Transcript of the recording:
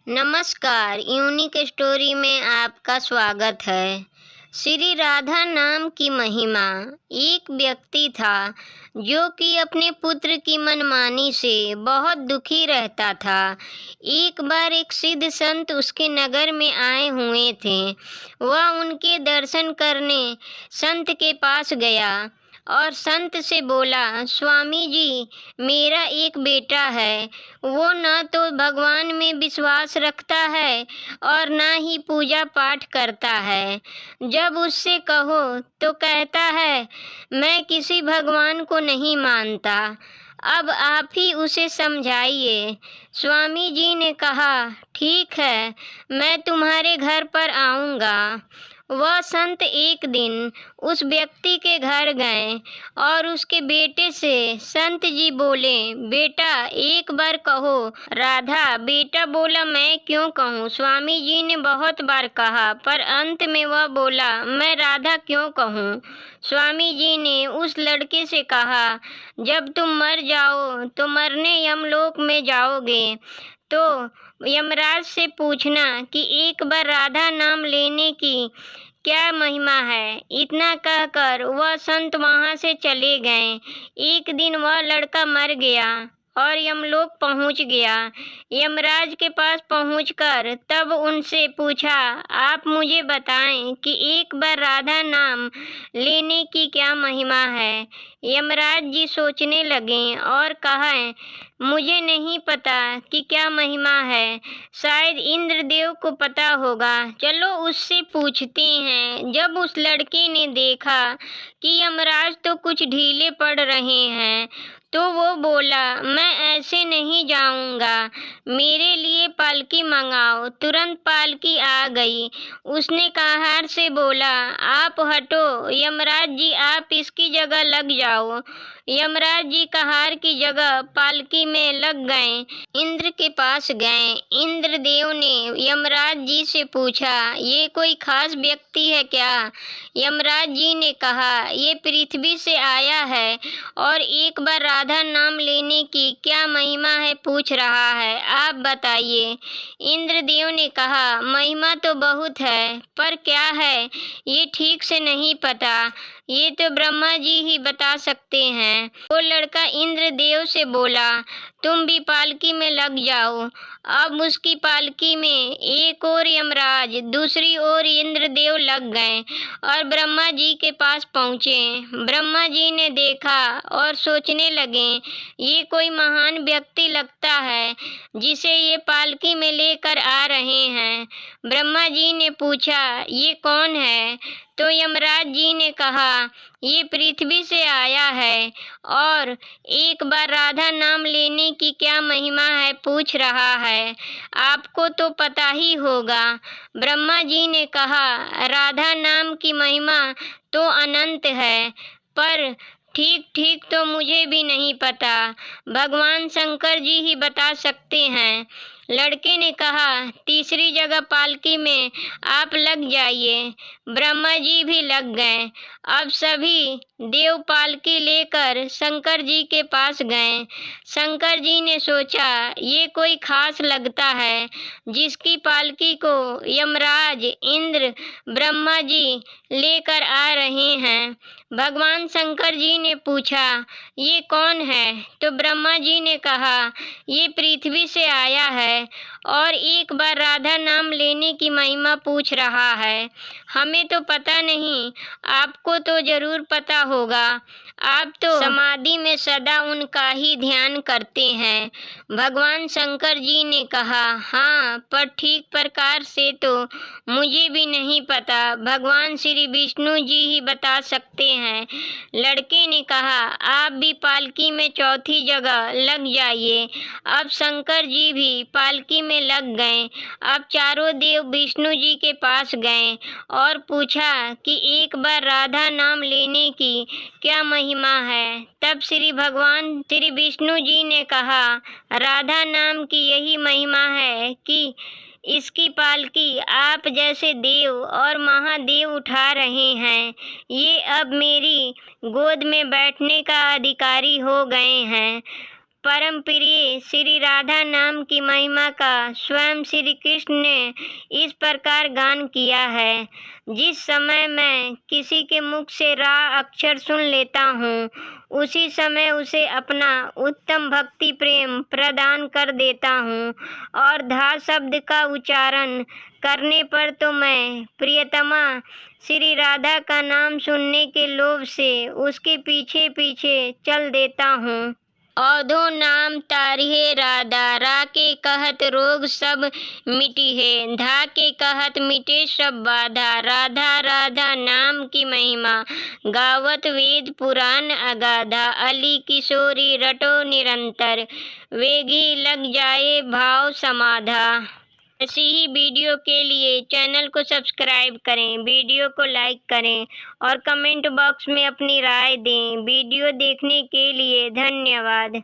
नमस्कार, unique story में आपका स्वागत है। श्री राधा नाम की महिमा। एक व्यक्ति था जो कि अपने पुत्र की मनमानी से बहुत दुखी रहता था। एक बार एक सिद्ध संत उसके नगर में आए हुए थे। वह उनके दर्शन करने संत के पास गया और संत से बोला, स्वामी जी, मेरा एक बेटा है। वो न तो भगवान में विश्वास रखता है और न ही पूजा पाठ करता है। जब उससे कहो तो कहता है, मैं किसी भगवान को नहीं मानता। अब आप ही उसे समझाइए। स्वामी जी ने कहा, ठीक है, मैं तुम्हारे घर पर आऊँगा। वह संत एक दिन उस व्यक्ति के घर गए और उसके बेटे से संत जी बोले, बेटा एक बार कहो। राधा बेटा बोला, मैं क्यों कहूँ? स्वामी जी ने बहुत बार कहा, पर अंत में वह बोला, मैं राधा क्यों कहूँ? स्वामी जी ने उस लड़के से कहा, जब तुम मर जाओ तो मरने यमलोक में जाओगे तो यमराज से पूछना कि एक बार राधा नाम लेने की क्या महिमा है। इतना कहकर वह संत वहाँ से चले गए। एक दिन वह लड़का मर गया और यमलोक पहुँच गया। यमराज के पास पहुँचकर तब उनसे पूछा, आप मुझे बताएं कि एक बार राधा नाम लेने की क्या महिमा है। यमराज जी सोचने लगे और कहा, मुझे नहीं पता कि क्या महिमा है, शायद इंद्रदेव को पता होगा, चलो उससे पूछते हैं। जब उस लड़के ने देखा कि यमराज तो कुछ ढीले पड़ रहे हैं तो वो बोला, मैं ऐसे नहीं जाऊंगा, मेरे लिए पालकी मंगाओ। तुरंत पालकी आ गई। उसने कहार से बोला, आप हटो, यमराज जी आप इसकी जगह लग जाओ। यमराज जी कहार की जगह पालकी में लग गए। इंद्र के पास गए। इंद्रदेव ने यमराज जी से पूछा, ये कोई खास व्यक्ति है क्या? यमराज जी ने कहा, ये पृथ्वी से आया है और एक बार राधा नाम लेने की क्या महिमा है पूछ रहा है, आप बताइए। इंद्रदेव ने कहा, महिमा तो बहुत है, पर क्या है ये ठीक से नहीं पता, ये तो ब्रह्मा जी ही बता सकते हैं। वो लड़का इंद्रदेव से बोला, तुम भी पालकी में लग जाओ। अब उसकी पालकी में एक ओर यमराज, दूसरी ओर इंद्रदेव लग गए और ब्रह्मा जी के पास पहुँचे। ब्रह्मा जी ने देखा और सोचने लगे, ये कोई महान व्यक्ति लगता है जिसे ये पालकी में लेकर आ रहे हैं। ब्रह्मा जी ने पूछा, ये कौन है? तो यमराज जी ने कहा, ये पृथ्वी से आया है और एक बार राधा नाम लेने की क्या महिमा है पूछ रहा है, आपको तो पता ही होगा। ब्रह्मा जी ने कहा, राधा नाम की महिमा तो अनंत है, पर ठीक ठीक तो मुझे भी नहीं पता, भगवान शंकर जी ही बता सकते हैं। लड़के ने कहा, तीसरी जगह पालकी में आप लग जाइए। ब्रह्मा जी भी लग गए। अब सभी देव पालकी लेकर शंकर जी के पास गए। शंकर जी ने सोचा, ये कोई खास लगता है जिसकी पालकी को यमराज, इंद्र, ब्रह्मा जी लेकर आ रहे हैं। भगवान शंकर जी ने पूछा, ये कौन है? तो ब्रह्मा जी ने कहा, ये पृथ्वी से आया है और एक बार राधा नाम लेने की महिमा पूछ रहा है। हमें तो पता नहीं, आपको तो जरूर पता होगा, आप तो समाधि में सदा उनका ही ध्यान करते हैं। भगवान शंकर जी ने कहा, हाँ, पर ठीक प्रकार से तो मुझे भी नहीं पता, भगवान श्री विष्णु जी ही बता सकते हैं। लड़के ने कहा, आप भी पालकी में चौथी जगह लग जाइए। अब शंकर जी भी पालकी में लग गए। अब चारों देव विष्णु जी के पास गए और पूछा कि एक बार राधा नाम लेने की क्या महिमा है। तब श्री भगवान श्री विष्णु जी ने कहा, राधा नाम की यही महिमा है कि इसकी पालकी आप जैसे देव और महादेव उठा रहे हैं। ये अब मेरी गोद में बैठने का अधिकारी हो गए हैं। परम प्रिय श्री राधा नाम की महिमा का स्वयं श्री कृष्ण ने इस प्रकार गान किया है। जिस समय मैं किसी के मुख से रा अक्षर सुन लेता हूँ, उसी समय उसे अपना उत्तम भक्ति प्रेम प्रदान कर देता हूँ और धा शब्द का उच्चारण करने पर तो मैं प्रियतमा श्री राधा का नाम सुनने के लोभ से उसके पीछे पीछे चल देता हूँ। औधो नाम तारिहे राधा, रा के कहत रोग सब मिटी है, धा के कहत मिटे सब बाधा। राधा राधा नाम की महिमा गावत वेद पुराण अगाधा, अली किशोरी रटो निरंतर, वेगी लग जाए भाव समाधा। ऐसी ही वीडियो के लिए चैनल को सब्सक्राइब करें, वीडियो को लाइक करें और कमेंट बॉक्स में अपनी राय दें। वीडियो देखने के लिए धन्यवाद।